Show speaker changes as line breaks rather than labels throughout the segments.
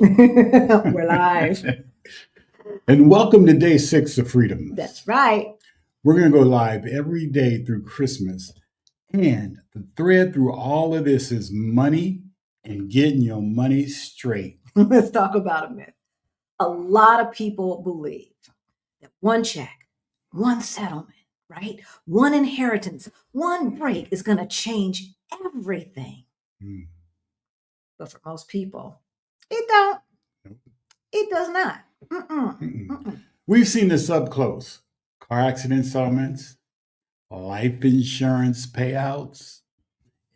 We're live.
And welcome to day 6 of Freedom.
That's right.
We're going to go live every day through Christmas. And the thread through all of this is money and getting your money straight.
Let's talk about a myth. A lot of people believe that one check, one settlement, right? One inheritance, one break is going to change everything.
Mm.
But for most people, it don't.
Nope.
It does not.
We've seen this up close. Car accident settlements, life insurance payouts,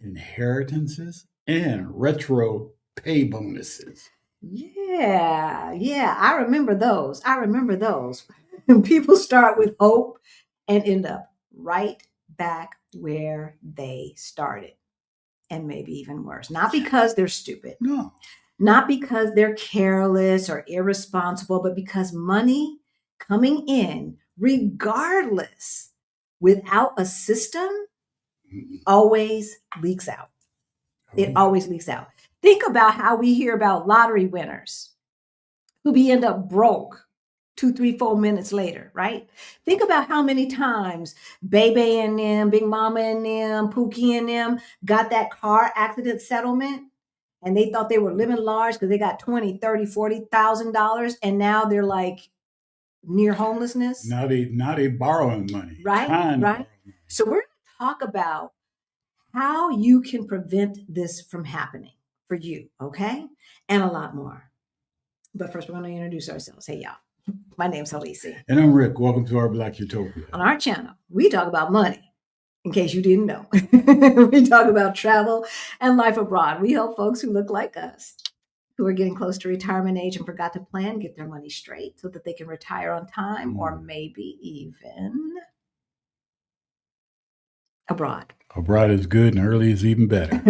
inheritances, and retro pay bonuses.
Yeah. I remember those. People start with hope and end up right back where they started. And maybe even worse. Not because they're stupid.
No.
Not because they're careless or irresponsible, but because money coming in, regardless, without a system, always leaks out. It always leaks out. Think about how we hear about lottery winners who end up broke 2, 3, 4 minutes later, right? Think about how many times Bebe and them, Big Mama and them, Pookie and them got that car accident settlement, and they thought they were living large because they got $20, $30, $40,000, and now they're like near homelessness.
Now they borrowing money.
Right. So we're going to talk about how you can prevent this from happening for you, okay? And a lot more. But first, we're going to introduce ourselves. Hey, y'all. My name's Halisi.
And I'm Rick. Welcome to our Black Utopia.
On our channel, we talk about money, in case you didn't know. We talk about travel and life abroad. We help folks who look like us, who are getting close to retirement age and forgot to plan, get their money straight so that they can retire on time or maybe even abroad.
Abroad is good and early is even better.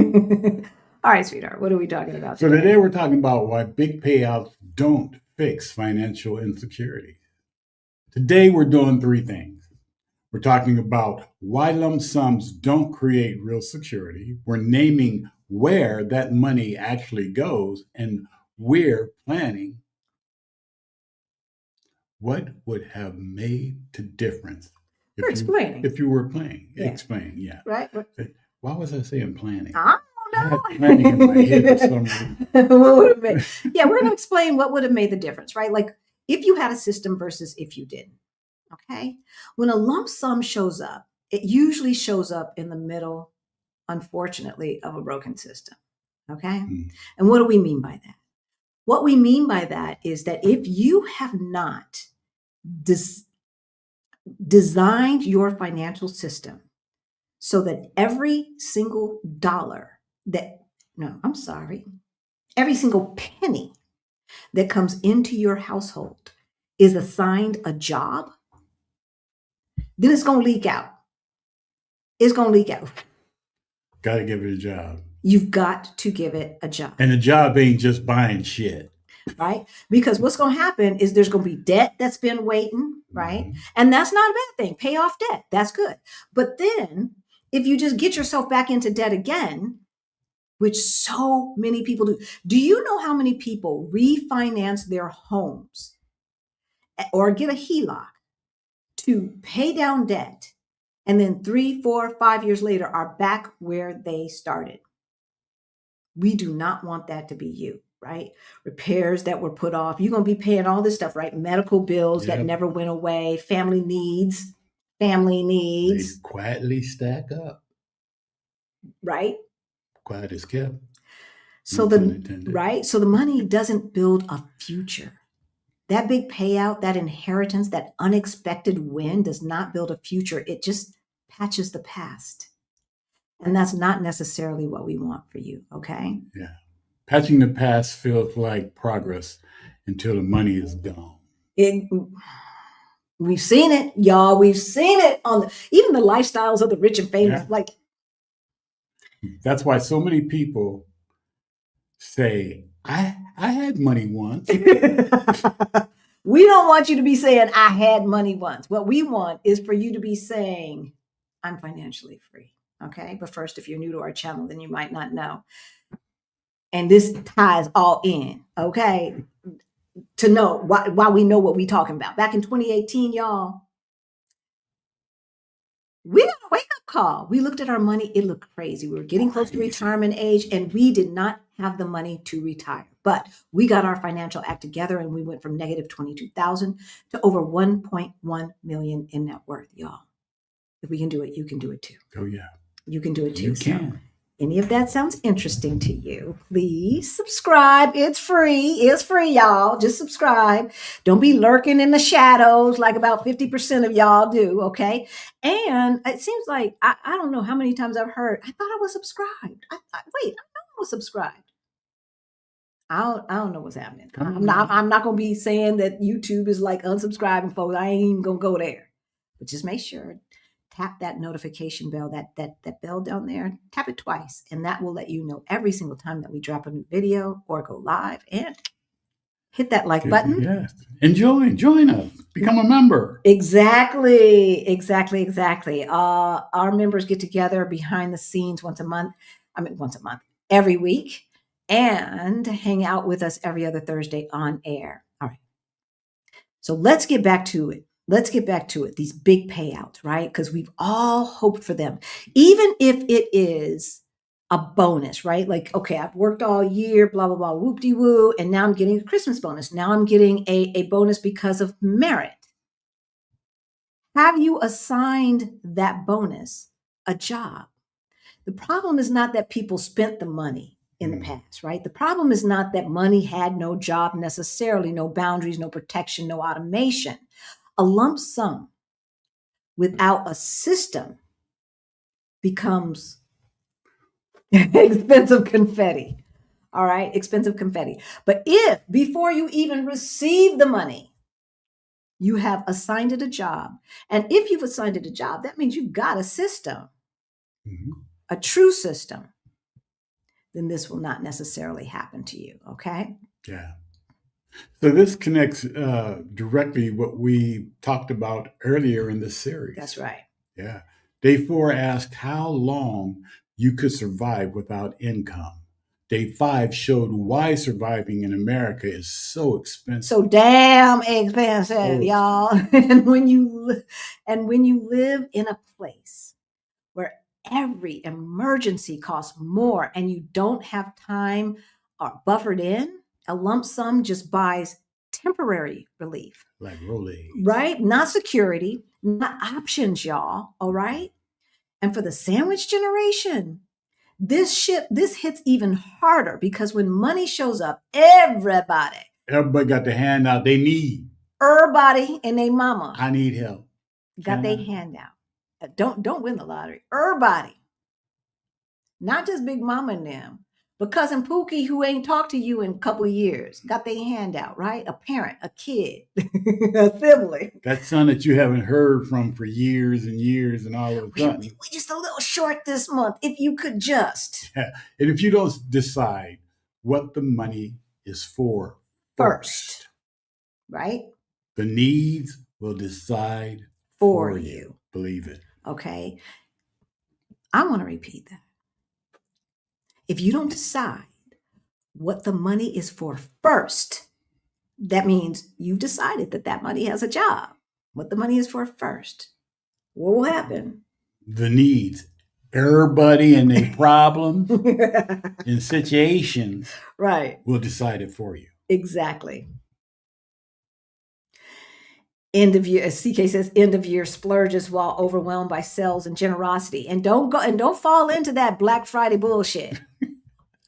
All right, sweetheart, what are we talking about
today? So today we're talking about why big payouts don't fix financial insecurity. Today we're doing 3 things. We're talking about why lump sums don't create real security. We're naming where that money actually goes, and we're planning what would have made the difference if you were playing.
Yeah.
Explain, yeah.
Right.
Why was I saying planning?
I don't know.
I had planning in my head for some reason.
Yeah, we're going to explain what would have made the difference, right? Like if you had a system versus if you didn't. Okay. When a lump sum shows up, it usually shows up in the middle, unfortunately, of a broken system. Okay. And what do we mean by that? What we mean by that is that if you have not designed your financial system so that every single every single penny that comes into your household is assigned a job, then it's going to leak out. It's going to leak out.
Got to give it a job.
You've got to give it a job.
And the job ain't just buying shit.
Right? Because what's going to happen is there's going to be debt that's been waiting, right? And that's not a bad thing. Pay off debt. That's good. But then if you just get yourself back into debt again, which so many people do you know how many people refinance their homes or get a HELOC to pay down debt, and then 3, 4, 5 years later are back where they started? We do not want that to be you, right? Repairs that were put off. You're going to be paying all this stuff, right? Medical bills that never went away, family needs. They
quietly stack up.
Right?
Quiet as kept.
So so the money doesn't build a future. That big payout, that inheritance, that unexpected win does not build a future. It just patches the past. And that's not necessarily what we want for you, okay?
Yeah. Patching the past feels like progress until the money is gone.
We've seen it, y'all. We've seen it on even the lifestyles of the rich and famous.
Yeah. That's why so many people say, I had money once.
We don't want you to be saying, I had money once. What we want is for you to be saying, I'm financially free. Okay. But first, if you're new to our channel, then you might not know. And this ties all in. Okay, to know why we know what we talking about. Back in 2018, y'all, we got a wake up call. We looked at our money. It looked crazy. We were getting close to retirement age and we did not have the money to retire. But we got our financial act together and we went from negative 22,000 to over 1.1 million in net worth, y'all. If we can do it, you can do it too.
Oh, yeah.
You can do it too.
You can.
So, any of that sounds interesting to you, please subscribe. It's free. It's free, y'all. Just subscribe. Don't be lurking in the shadows like about 50% of y'all do, okay? And it seems like, I don't know how many times I've heard, I thought I was subscribed. Wait, I know I was subscribed. I don't know what's happening. I'm not going to be saying that YouTube is like unsubscribing folks. I ain't even going to go there. But just make sure, tap that notification bell, that bell down there, tap it twice, and that will let you know every single time that we drop a new video or go live. And hit that like button.
Yes. And join us. Become a member.
Exactly. Our members get together behind the scenes once a month, every week, and hang out with us every other Thursday on air. All right. So let's get back to it. These big payouts, right? Because we've all hoped for them, even if it is a bonus, right? Like, okay, I've worked all year, blah, blah, blah, whoop-de-woo, and now I'm getting a Christmas bonus. Now I'm getting a bonus because of merit. Have you assigned that bonus a job? The problem is not that people spent the money in the past, right? The problem is not that money had no job necessarily, no boundaries, no protection, no automation. A lump sum without a system becomes expensive confetti. All right, expensive confetti. But if before you even receive the money, you have assigned it a job, and if you've assigned it a job, that means you've got a system, a true system, then this will not necessarily happen to you. Okay?
Yeah. So this connects directly what we talked about earlier in this series.
That's right.
Yeah. Day 4 asked how long you could survive without income. Day 5 showed why surviving in America is so expensive.
So damn expensive, y'all. And when you live in a place where every emergency costs more and you don't have time or buffered in, a lump sum just buys temporary relief.
Like Rolex.
Right? Not security, not options, y'all. All right? And for the sandwich generation, this hits even harder because when money shows up, everybody
got the handout they need.
Everybody and their mama.
I need help.
Got their handout. Don't win the lottery. Everybody. Not just Big Mama and them, but Cousin Pookie, who ain't talked to you in a couple of years, got their handout, right? A parent, a kid, a sibling.
That son that you haven't heard from for years and years, and all of a sudden.
We're just a little short this month. If you could just.
Yeah. And if you don't decide what the money is for first,
right?
The needs will decide for you. Believe it.
Okay. I want to repeat that. If you don't decide what the money is for first, that means you've decided that money has a job. What the money is for first. What will happen?
The needs. Everybody and their problems and situations,
right,
will decide it for you.
Exactly. End of year, as CK says, end of year splurges while overwhelmed by sales and generosity. And don't fall into that Black Friday bullshit.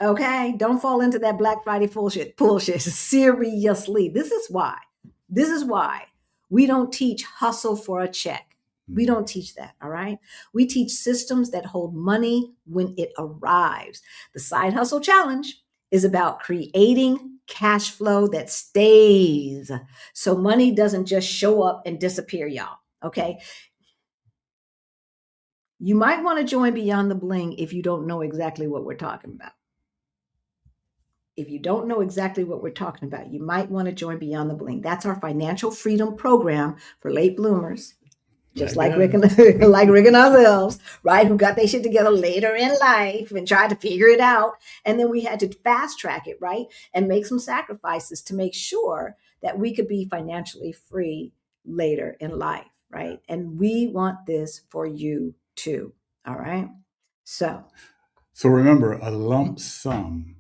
Okay? Don't fall into that Black Friday bullshit. Seriously. This is why we don't teach hustle for a check. We don't teach that, all right? We teach systems that hold money when it arrives. The Side Hustle Challenge is about creating cash flow that stays. So money doesn't just show up and disappear, y'all, okay? You might want to join Beyond the Bling if you don't know exactly what we're talking about. If you don't know exactly what we're talking about, you might want to join Beyond the Bling. That's our financial freedom program for late bloomers. just
I
like Rick
guess.
and like Rick and ourselves, right? Who got their shit together later in life and tried to figure it out. And then we had to fast track it, right? And make some sacrifices to make sure that we could be financially free later in life, right? And we want this for you too. All right. So
So remember, a lump sum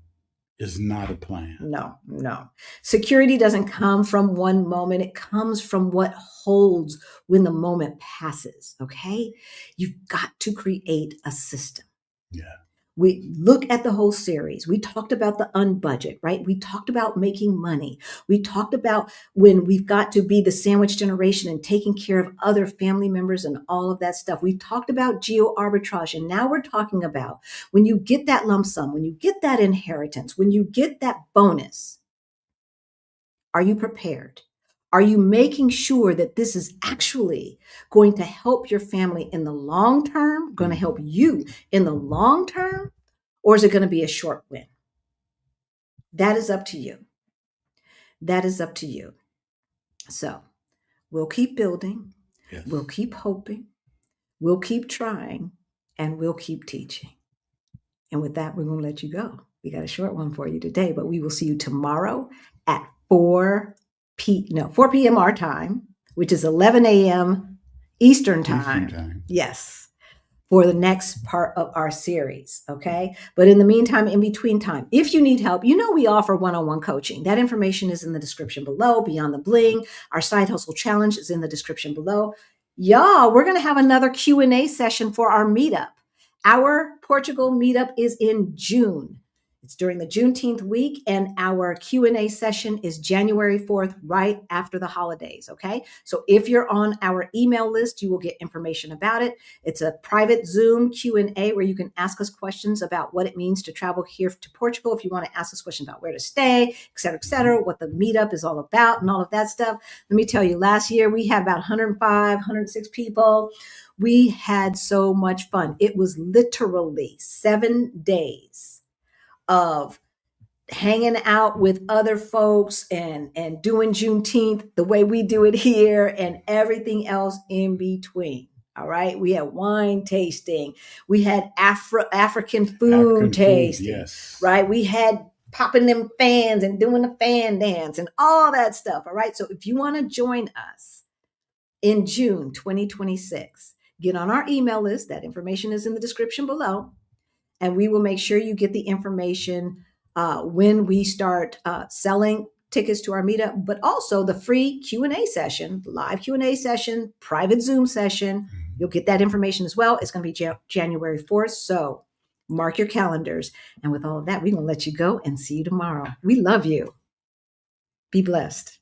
is not a plan.
no. Security doesn't come from one moment. It comes from what holds when the moment passes. Okay. You've got to create a system.
Yeah.
We look at the whole series. We talked about the unbudget, right? We talked about making money. We talked about when we've got to be the sandwich generation and taking care of other family members and all of that stuff. We talked about geo arbitrage. And now we're talking about when you get that lump sum, when you get that inheritance, when you get that bonus, are you prepared? Are you making sure that this is actually going to help your family in the long term, going to help you in the long term? Or is it going to be a short win? That is up to you. That is up to you. So we'll keep building,
Yes.
we'll keep hoping, we'll keep trying, and we'll keep teaching. And with that, we're going to let you go. We got a short one for you today, but we will see you tomorrow at 4 p.m. our time, which is 11 a.m. Eastern time. Yes, for the next part of our series. Okay. But in the meantime, in between time, if you need help, we offer one-on-one coaching. That information is in the description below. Beyond the Bling, our side hustle challenge is in the description below. Y'all, we're going to have another Q&A session for our meetup. Our Portugal meetup is in June. It's during the Juneteenth week, and our Q&A session is January 4th, right after the holidays, okay? So if you're on our email list, you will get information about it. It's a private Zoom Q&A where you can ask us questions about what it means to travel here to Portugal. If you want to ask us questions about where to stay, et cetera, what the meetup is all about and all of that stuff. Let me tell you, last year we had about 105, 106 people. We had so much fun. It was literally 7 days of hanging out with other folks and doing Juneteenth the way we do it here and everything else in between. All right. We had wine tasting. We had African food tasting.
Yes.
Right. We had popping them fans and doing the fan dance and all that stuff. All right. So if you want to join us in June 2026, get on our email list. That information is in the description below. And we will make sure you get the information when we start selling tickets to our meetup, but also the free Q&A session, live Q&A session, private Zoom session. You'll get that information as well. It's going to be January 4th. So mark your calendars. And with all of that, we're going to let you go and see you tomorrow. We love you. Be blessed.